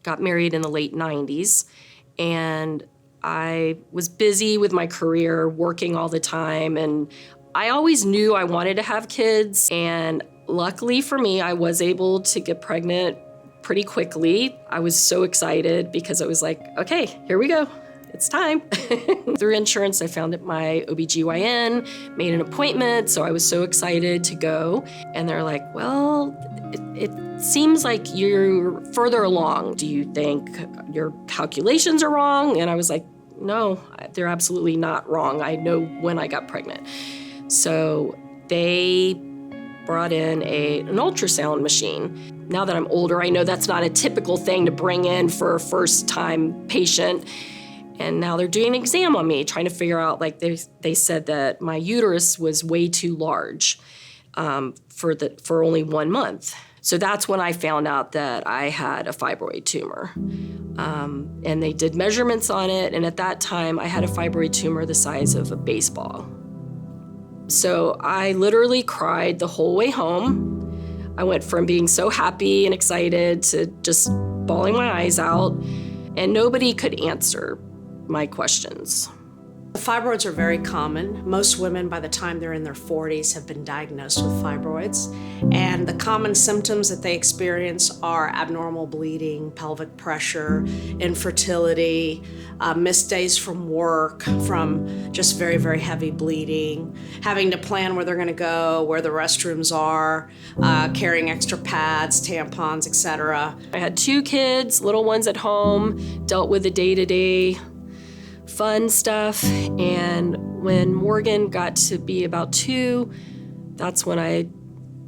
got married in the late 90s, and I was busy with my career, working all the time, and I always knew I wanted to have kids, and luckily for me, I was able to get pregnant pretty quickly. I was so excited because I was like, okay, here we go. It's time. Through insurance, I found my OBGYN, made an appointment, so I was so excited to go. And they're like, well, it seems like you're further along. Do you think your calculations are wrong? And I was like, no, they're absolutely not wrong. I know when I got pregnant. So they brought in an ultrasound machine. Now that I'm older, I know that's not a typical thing to bring in for a first-time patient. And now they're doing an exam on me, trying to figure out, like they said that my uterus was way too large for only 1 month. So that's when I found out that I had a fibroid tumor. And they did measurements on it, and at that time I had a fibroid tumor the size of a baseball. So I literally cried the whole way home. I went from being so happy and excited to just bawling my eyes out, and nobody could answer my questions. Fibroids are very common. Most women, by the time they're in their 40s, have been diagnosed with fibroids. And the common symptoms that they experience are abnormal bleeding, pelvic pressure, infertility, missed days from work, from just very, very heavy bleeding, having to plan where they're going to go, where the restrooms are, carrying extra pads, tampons, etc. I had 2 kids, little ones at home, dealt with the day-to-day fun stuff, and when Morgan got to be about 2, that's when I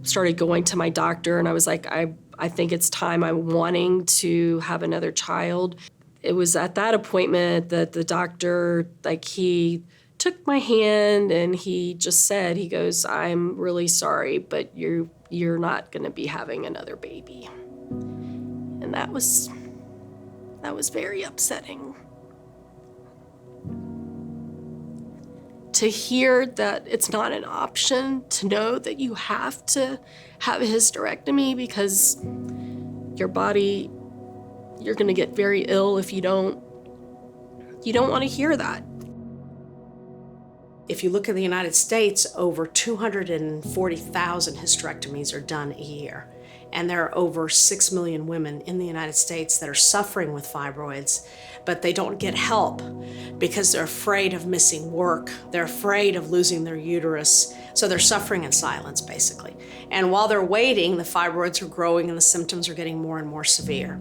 started going to my doctor, and I was like, I think it's time. I'm wanting to have another child. It was at that appointment that the doctor, he took my hand and he just said, he goes, I'm really sorry, but you're not gonna be having another baby. And that was very upsetting. To hear that it's not an option, to know that you have to have a hysterectomy because your body, you're gonna get very ill if you don't wanna hear that. If you look at the United States, over 240,000 hysterectomies are done a year. And there are over 6 million women in the United States that are suffering with fibroids, but they don't get help because they're afraid of missing work. They're afraid of losing their uterus. So they're suffering in silence, basically. And while they're waiting, the fibroids are growing and the symptoms are getting more and more severe.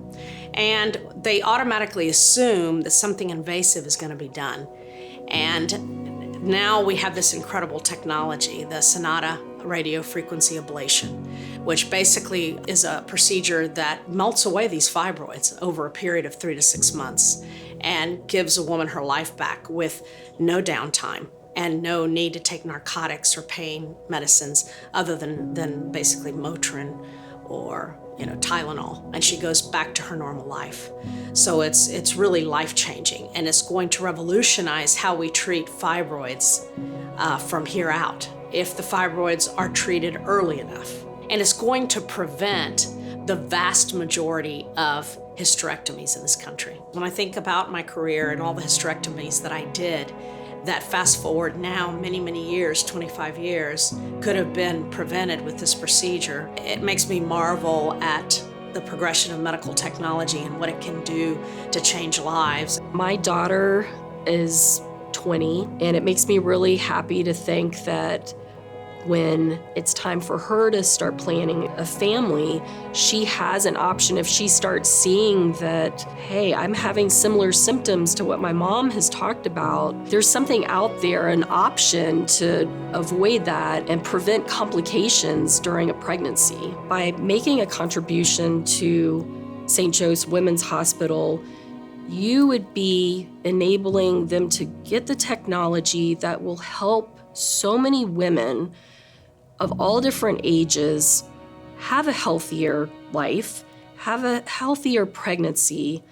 And they automatically assume that something invasive is going to be done. And now we have this incredible technology, the Sonata radiofrequency ablation, which basically is a procedure that melts away these fibroids over a period of 3 to 6 months and gives a woman her life back with no downtime and no need to take narcotics or pain medicines other than basically Motrin or Tylenol, and she goes back to her normal life. So it's really life-changing, and it's going to revolutionize how we treat fibroids from here out, if the fibroids are treated early enough. And it's going to prevent the vast majority of hysterectomies in this country. When I think about my career and all the hysterectomies that I did, that fast forward now many, many years, 25 years, could have been prevented with this procedure. It makes me marvel at the progression of medical technology and what it can do to change lives. My daughter is 20, and it makes me really happy to think that when it's time for her to start planning a family, she has an option if she starts seeing that, hey, I'm having similar symptoms to what my mom has talked about. There's something out there, an option to avoid that and prevent complications during a pregnancy. By making a contribution to St. Joe's Women's Hospital, you would be enabling them to get the technology that will help so many women of all different ages have a healthier life, have a healthier pregnancy,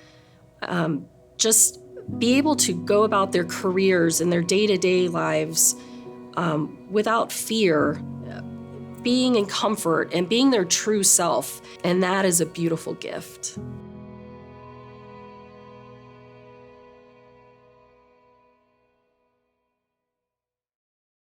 just be able to go about their careers and their day-to-day lives without fear, being in comfort and being their true self. And that is a beautiful gift.